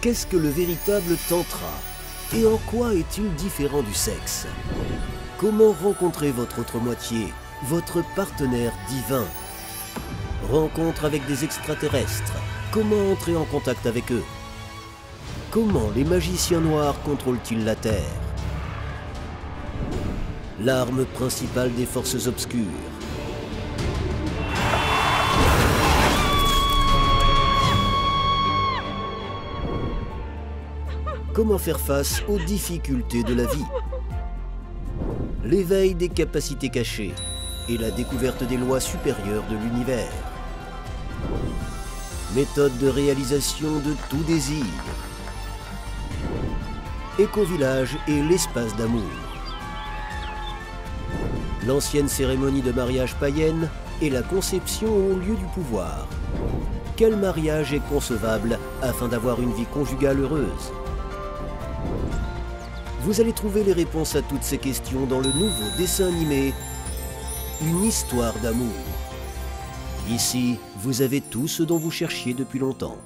Qu'est-ce que le véritable tantra? Et en quoi est-il différent du sexe? Comment rencontrer votre autre moitié, votre partenaire divin? Rencontre avec des extraterrestres. Comment entrer en contact avec eux? Comment les magiciens noirs contrôlent-ils la Terre? L'arme principale des forces obscures. Comment faire face aux difficultés de la vie? L'éveil des capacités cachées et la découverte des lois supérieures de l'univers. Méthode de réalisation de tout désir. Éco-village et l'espace d'amour. L'ancienne cérémonie de mariage païenne et la conception au lieu du pouvoir. Quel mariage est concevable afin d'avoir une vie conjugale heureuse? Vous allez trouver les réponses à toutes ces questions dans le nouveau dessin animé Une histoire d'amour. Ici, vous avez tout ce dont vous cherchiez depuis longtemps.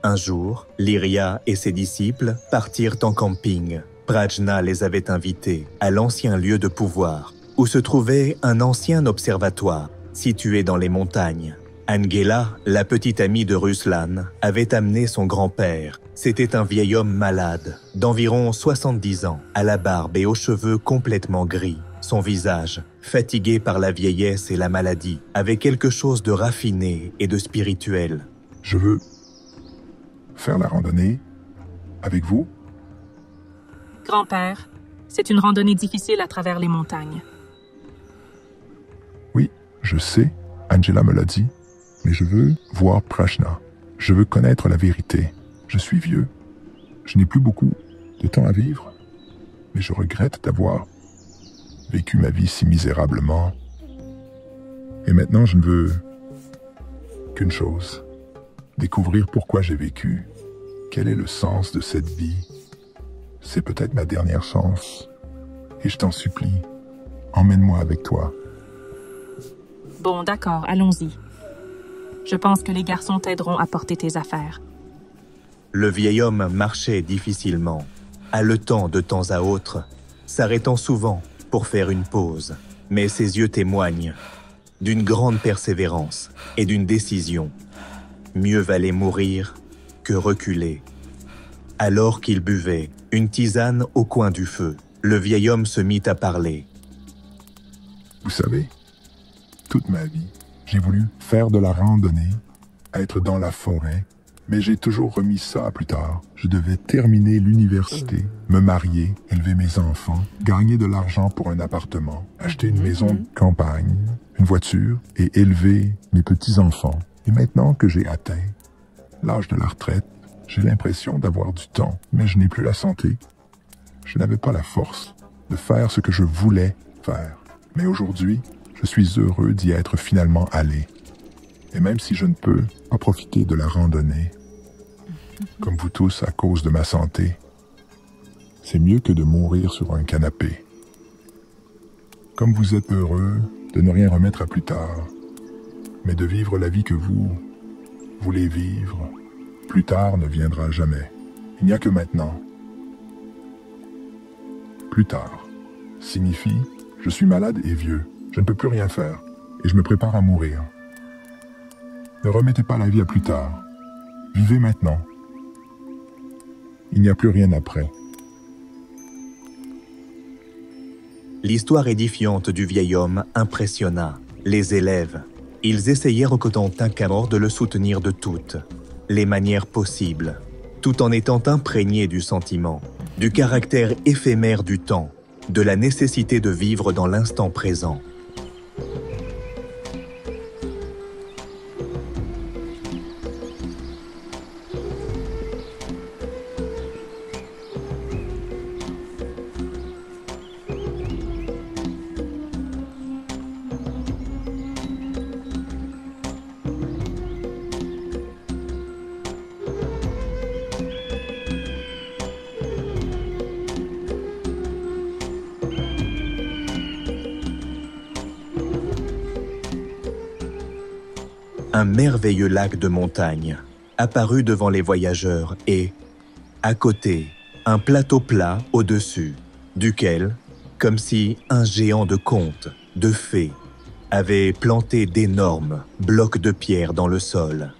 Un jour, Lyria et ses disciples partirent en camping. Prajna les avait invités à l'ancien lieu de pouvoir, où se trouvait un ancien observatoire, situé dans les montagnes. Angela, la petite amie de Ruslan, avait amené son grand-père. C'était un vieil homme malade, d'environ 70 ans, à la barbe et aux cheveux complètement gris. Son visage, fatigué par la vieillesse et la maladie, avait quelque chose de raffiné et de spirituel. Je veux faire la randonnée avec vous? Grand-père, c'est une randonnée difficile à travers les montagnes. Oui, je sais, Angela me l'a dit, mais je veux voir Prajna. Je veux connaître la vérité. Je suis vieux. Je n'ai plus beaucoup de temps à vivre, mais je regrette d'avoir vécu ma vie si misérablement. Et maintenant, je ne veux qu'une chose, découvrir pourquoi j'ai vécu. Quel est le sens de cette vie? C'est peut-être ma dernière chance. Et je t'en supplie, emmène-moi avec toi. Bon, d'accord, allons-y. Je pense que les garçons t'aideront à porter tes affaires. Le vieil homme marchait difficilement, haletant de temps à autre, s'arrêtant souvent pour faire une pause. Mais ses yeux témoignent d'une grande persévérance et d'une décision. Mieux valait mourir que reculer. Alors qu'il buvait une tisane au coin du feu, le vieil homme se mit à parler. Vous savez, toute ma vie, j'ai voulu faire de la randonnée, être dans la forêt, mais j'ai toujours remis ça à plus tard. Je devais terminer l'université, me marier, élever mes enfants, gagner de l'argent pour un appartement, acheter une maison de campagne, une voiture et élever mes petits-enfants. Et maintenant que j'ai atteint l'âge de la retraite, j'ai l'impression d'avoir du temps, mais je n'ai plus la santé. Je n'avais pas la force de faire ce que je voulais faire. Mais aujourd'hui, je suis heureux d'y être finalement allé. Et même si je ne peux pas profiter de la randonnée, comme vous tous à cause de ma santé, c'est mieux que de mourir sur un canapé. Comme vous êtes heureux de ne rien remettre à plus tard, mais de vivre la vie que vous voulez vivre, plus tard ne viendra jamais. Il n'y a que maintenant. Plus tard signifie je suis malade et vieux, je ne peux plus rien faire, et je me prépare à mourir. Ne remettez pas la vie à plus tard. Vivez maintenant. Il n'y a plus rien après. L'histoire édifiante du vieil homme impressionna les élèves. Ils essayèrent au Cotentin Camor de le soutenir de toutes les manières possibles, tout en étant imprégnés du sentiment, du caractère éphémère du temps, de la nécessité de vivre dans l'instant présent. un merveilleux lac de montagne apparut devant les voyageurs et, à côté, un plateau plat au-dessus, duquel, comme si un géant de conte, de fées, avait planté d'énormes blocs de pierre dans le sol.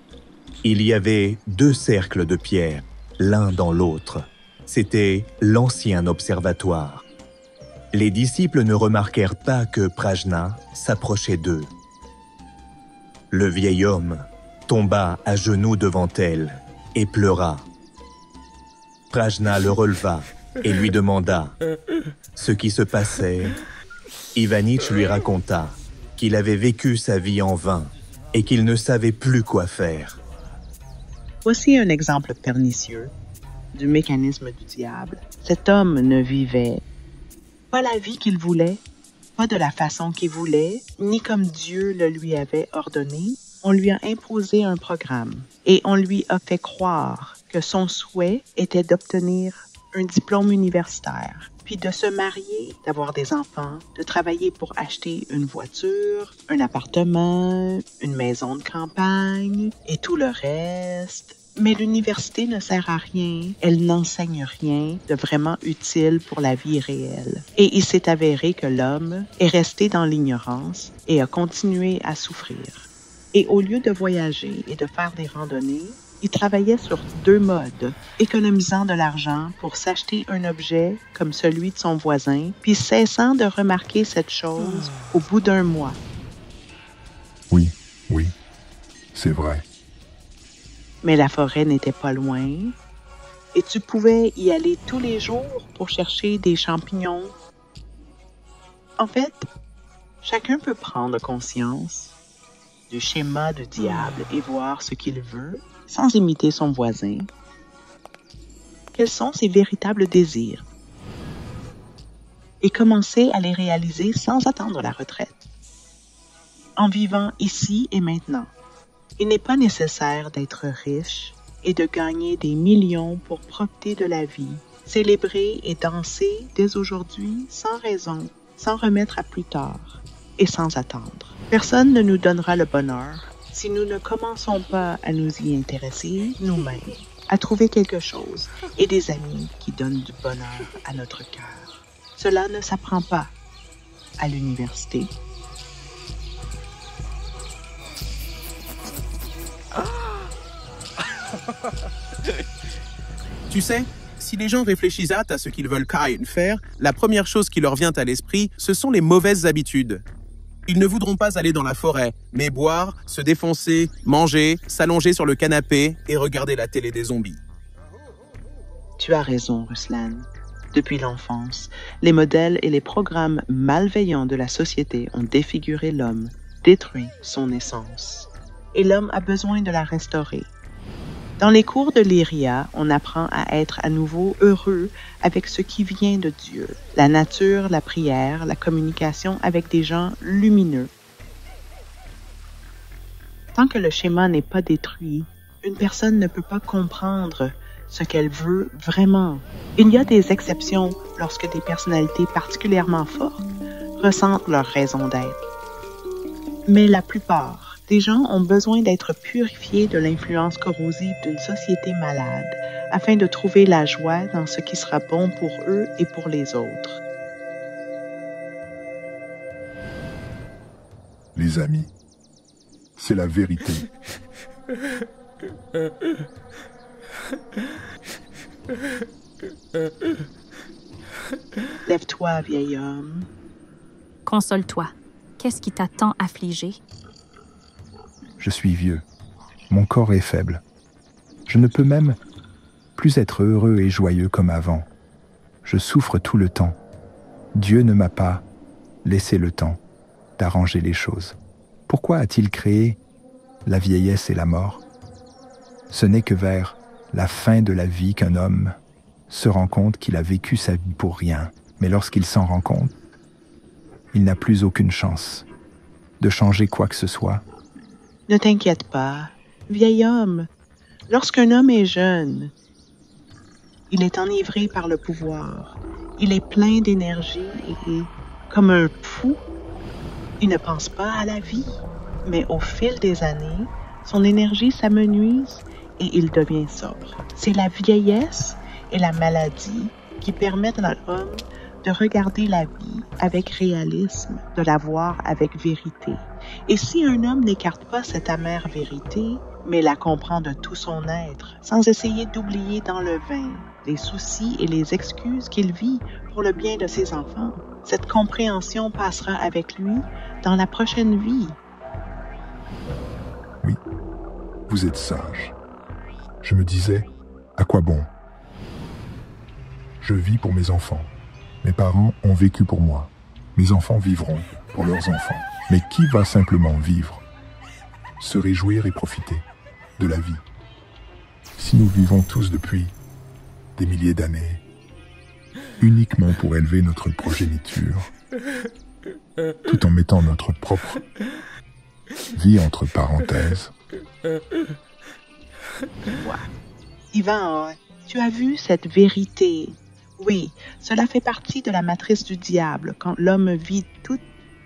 Il y avait 2 cercles de pierre, l'un dans l'autre. C'était l'ancien observatoire. Les disciples ne remarquèrent pas que Prajna s'approchait d'eux. Le vieil homme tomba à genoux devant elle et pleura. Prajna le releva et lui demanda ce qui se passait. Ivanitch lui raconta qu'il avait vécu sa vie en vain et qu'il ne savait plus quoi faire. Voici un exemple pernicieux du mécanisme du diable. Cet homme ne vivait pas la vie qu'il voulait, pas de la façon qu'il voulait, ni comme Dieu le lui avait ordonné. On lui a imposé un programme et on lui a fait croire que son souhait était d'obtenir un diplôme universitaire, puis de se marier, d'avoir des enfants, de travailler pour acheter une voiture, un appartement, une maison de campagne et tout le reste. Mais l'université ne sert à rien, elle n'enseigne rien de vraiment utile pour la vie réelle. Et il s'est avéré que l'homme est resté dans l'ignorance et a continué à souffrir. Et au lieu de voyager et de faire des randonnées, il travaillait sur 2 modes, économisant de l'argent pour s'acheter un objet comme celui de son voisin, puis cessant de remarquer cette chose au bout d'1 mois. Oui, c'est vrai. Mais la forêt n'était pas loin, et tu pouvais y aller tous les jours pour chercher des champignons. En fait, chacun peut prendre conscience du schéma du diable et voir ce qu'il veut, sans imiter son voisin. Quels sont ses véritables désirs? Et commencer à les réaliser sans attendre la retraite. En vivant ici et maintenant. Il n'est pas nécessaire d'être riche et de gagner des millions pour profiter de la vie, célébrer et danser dès aujourd'hui sans raison, sans remettre à plus tard et sans attendre. Personne ne nous donnera le bonheur si nous ne commençons pas à nous y intéresser nous-mêmes, à trouver quelque chose et des amis qui donnent du bonheur à notre cœur. Cela ne s'apprend pas à l'université. Tu sais, si les gens réfléchissent à ce qu'ils veulent Kain faire, la première chose qui leur vient à l'esprit, ce sont les mauvaises habitudes. Ils ne voudront pas aller dans la forêt, mais boire, se défoncer, manger, s'allonger sur le canapé et regarder la télé des zombies. Tu as raison, Ruslan. Depuis l'enfance, les modèles et les programmes malveillants de la société ont défiguré l'homme, détruit son essence. Et l'homme a besoin de la restaurer. Dans les cours de Lyria, on apprend à être à nouveau heureux avec ce qui vient de Dieu, la nature, la prière, la communication avec des gens lumineux. Tant que le schéma n'est pas détruit, une personne ne peut pas comprendre ce qu'elle veut vraiment. Il y a des exceptions lorsque des personnalités particulièrement fortes ressentent leur raison d'être. Mais la plupart des gens ont besoin d'être purifiés de l'influence corrosive d'une société malade afin de trouver la joie dans ce qui sera bon pour eux et pour les autres. Les amis, c'est la vérité. Lève-toi, vieil homme. Console-toi. Qu'est-ce qui t'a tant affligé? Je suis vieux. Mon corps est faible. Je ne peux même plus être heureux et joyeux comme avant. Je souffre tout le temps. Dieu ne m'a pas laissé le temps d'arranger les choses. Pourquoi a-t-il créé la vieillesse et la mort? Ce n'est que vers la fin de la vie qu'un homme se rend compte qu'il a vécu sa vie pour rien. Mais lorsqu'il s'en rend compte, il n'a plus aucune chance de changer quoi que ce soit. Ne t'inquiète pas, vieil homme. Lorsqu'un homme est jeune, il est enivré par le pouvoir. Il est plein d'énergie et, comme un fou, il ne pense pas à la vie. Mais au fil des années, son énergie s'amenuise et il devient sobre. C'est la vieillesse et la maladie qui permettent à l'homme de regarder la vie avec réalisme, de la voir avec vérité. Et si un homme n'écarte pas cette amère vérité, mais la comprend de tout son être, sans essayer d'oublier dans le vain les soucis et les excuses qu'il vit pour le bien de ses enfants, cette compréhension passera avec lui dans la prochaine vie. Oui, vous êtes sage. Je me disais, à quoi bon? Je vis pour mes enfants. Mes parents ont vécu pour moi. Mes enfants vivront pour leurs enfants. Mais qui va simplement vivre, se réjouir et profiter de la vie? Si nous vivons tous depuis des milliers d'années, uniquement pour élever notre progéniture, tout en mettant notre propre vie entre parenthèses. Ivan, tu as vu cette vérité? Oui, cela fait partie de la matrice du diable quand l'homme vit tout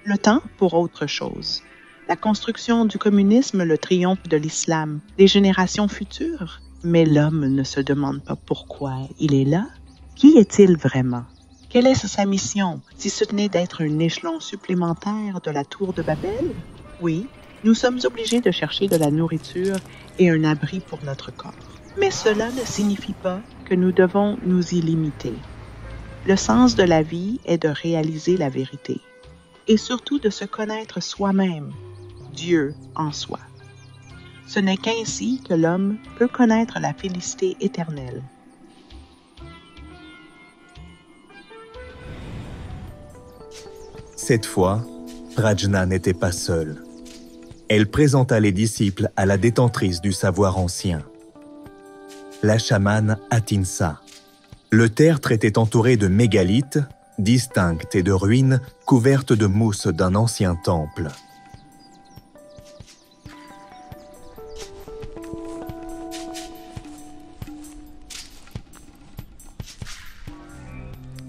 le temps pour autre chose. La construction du communisme, le triomphe de l'islam, les générations futures. Mais l'homme ne se demande pas pourquoi il est là. Qui est-il vraiment? Quelle est sa mission, si ce n'est d'être un échelon supplémentaire de la tour de Babel? Oui, nous sommes obligés de chercher de la nourriture et un abri pour notre corps. Mais cela ne signifie pas que nous devons nous y limiter. Le sens de la vie est de réaliser la vérité et surtout de se connaître soi-même, Dieu en soi. Ce n'est qu'ainsi que l'homme peut connaître la félicité éternelle. Cette fois, Prajna n'était pas seule. Elle présenta les disciples à la détentrice du savoir ancien, la chamane Atinsa. Le tertre était entouré de mégalithes, distinctes et de ruines couvertes de mousse d'un ancien temple.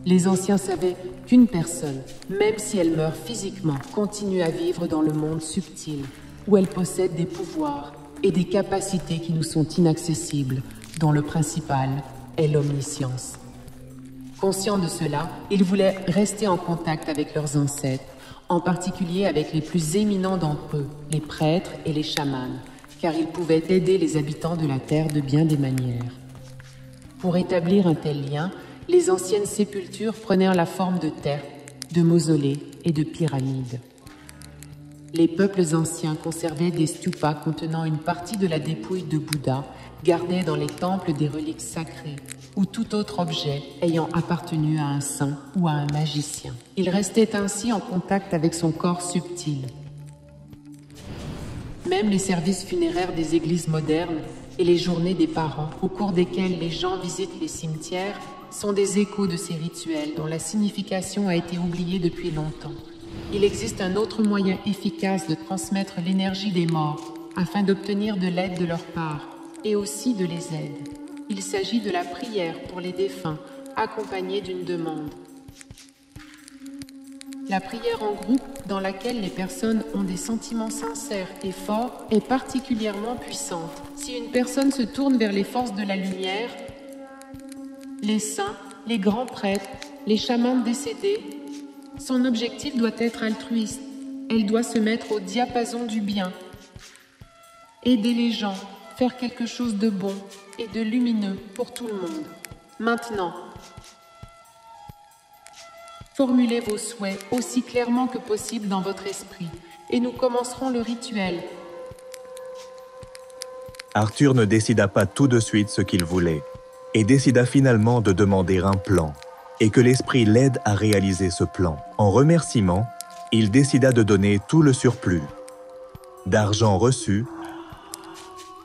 Les anciens savaient qu'une personne, même si elle meurt physiquement, continue à vivre dans le monde subtil, où elle possède des pouvoirs et des capacités qui nous sont inaccessibles, dont le principal est l'omniscience. Conscients de cela, ils voulaient rester en contact avec leurs ancêtres, en particulier avec les plus éminents d'entre eux, les prêtres et les chamans, car ils pouvaient aider les habitants de la terre de bien des manières. Pour établir un tel lien, les anciennes sépultures prenaient la forme de terres, de mausolées et de pyramides. Les peuples anciens conservaient des stupas contenant une partie de la dépouille de Bouddha, gardaient dans les temples des reliques sacrées ou tout autre objet ayant appartenu à un saint ou à un magicien. Il restait ainsi en contact avec son corps subtil. Même les services funéraires des églises modernes et les journées des parents, au cours desquelles les gens visitent les cimetières, sont des échos de ces rituels dont la signification a été oubliée depuis longtemps. Il existe un autre moyen efficace de transmettre l'énergie des morts afin d'obtenir de l'aide de leur part et aussi de les aider. Il s'agit de la prière pour les défunts, accompagnée d'une demande. La prière en groupe, dans laquelle les personnes ont des sentiments sincères et forts, est particulièrement puissante. Si une personne se tourne vers les forces de la lumière, les saints, les grands prêtres, les chamans décédés, son objectif doit être altruiste. Elle doit se mettre au diapason du bien. Aider les gens, faire quelque chose de bon et de lumineux pour tout le monde. Maintenant, formulez vos souhaits aussi clairement que possible dans votre esprit et nous commencerons le rituel. Arthur ne décida pas tout de suite ce qu'il voulait et décida finalement de demander un plan et que l'esprit l'aide à réaliser ce plan. En remerciement, il décida de donner tout le surplus d'argent reçu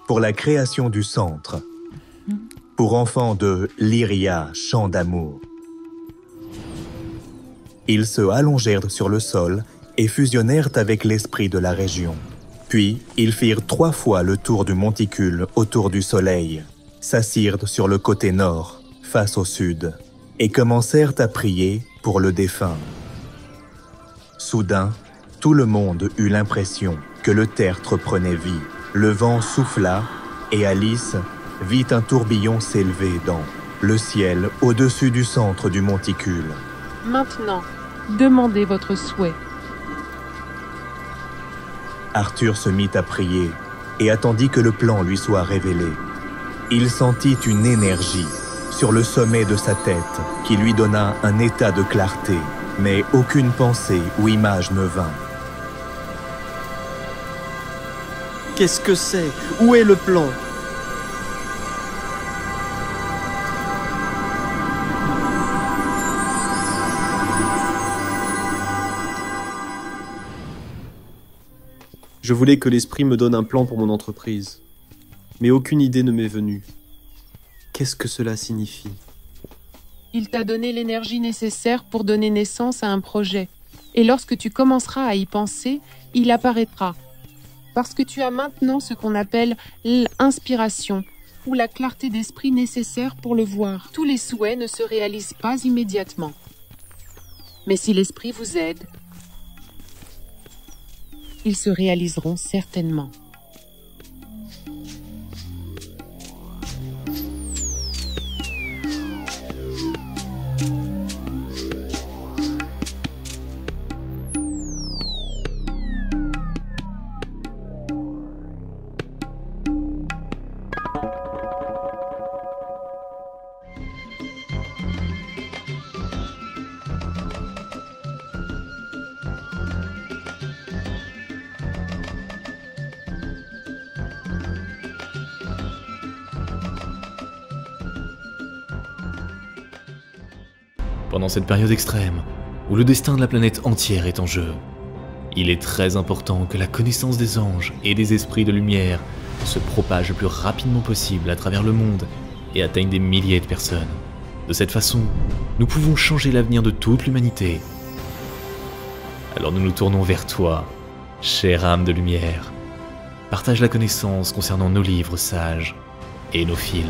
pour la création du centre, pour enfants de Lyria, chant d'amour. Ils se allongèrent sur le sol et fusionnèrent avec l'esprit de la région. Puis, ils firent 3 fois le tour du monticule autour du soleil, s'assirent sur le côté nord, face au sud, et commencèrent à prier pour le défunt. Soudain, tout le monde eut l'impression que le tertre prenait vie. Le vent souffla et Alice vit un tourbillon s'élever dans le ciel au-dessus du centre du monticule. Maintenant, demandez votre souhait. Arthur se mit à prier et attendit que le plan lui soit révélé. Il sentit une énergie sur le sommet de sa tête qui lui donna un état de clarté, mais aucune pensée ou image ne vint. Qu'est-ce que c'est? Où est le plan? Je voulais que l'esprit me donne un plan pour mon entreprise, mais aucune idée ne m'est venue. Qu'est-ce que cela signifie? Il t'a donné l'énergie nécessaire pour donner naissance à un projet. Et lorsque tu commenceras à y penser, il apparaîtra. Parce que tu as maintenant ce qu'on appelle l'inspiration, ou la clarté d'esprit nécessaire pour le voir. Tous les souhaits ne se réalisent pas immédiatement. Mais si l'esprit vous aide, ils se réaliseront certainement. Pendant cette période extrême, où le destin de la planète entière est en jeu, il est très important que la connaissance des anges et des esprits de lumière se propage le plus rapidement possible à travers le monde et atteigne des milliers de personnes. De cette façon, nous pouvons changer l'avenir de toute l'humanité. Alors nous nous tournons vers toi, chère âme de lumière. Partage la connaissance concernant nos livres sages et nos films.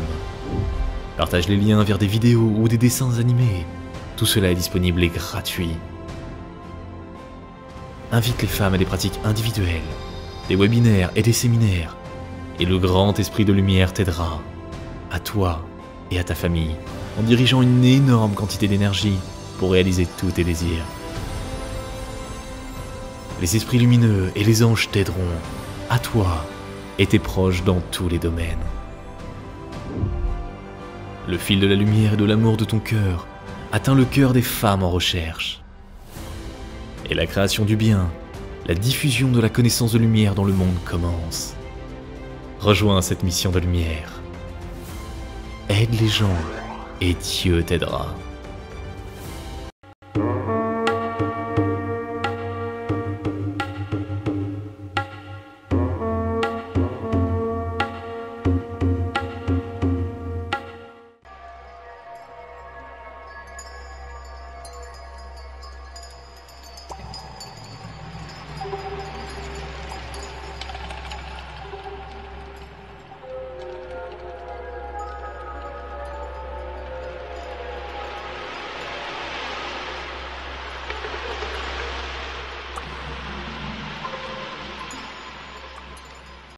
Partage les liens vers des vidéos ou des dessins animés. Tout cela est disponible et gratuit. Invite les femmes à des pratiques individuelles, des webinaires et des séminaires, et le grand esprit de lumière t'aidera, à toi et à ta famille, en dirigeant une énorme quantité d'énergie pour réaliser tous tes désirs. Les esprits lumineux et les anges t'aideront, à toi et tes proches dans tous les domaines. Le fil de la lumière et de l'amour de ton cœur atteint le cœur des femmes en recherche. Et la création du bien, la diffusion de la connaissance de lumière dans le monde commence. Rejoins cette mission de lumière. Aide les gens et Dieu t'aidera.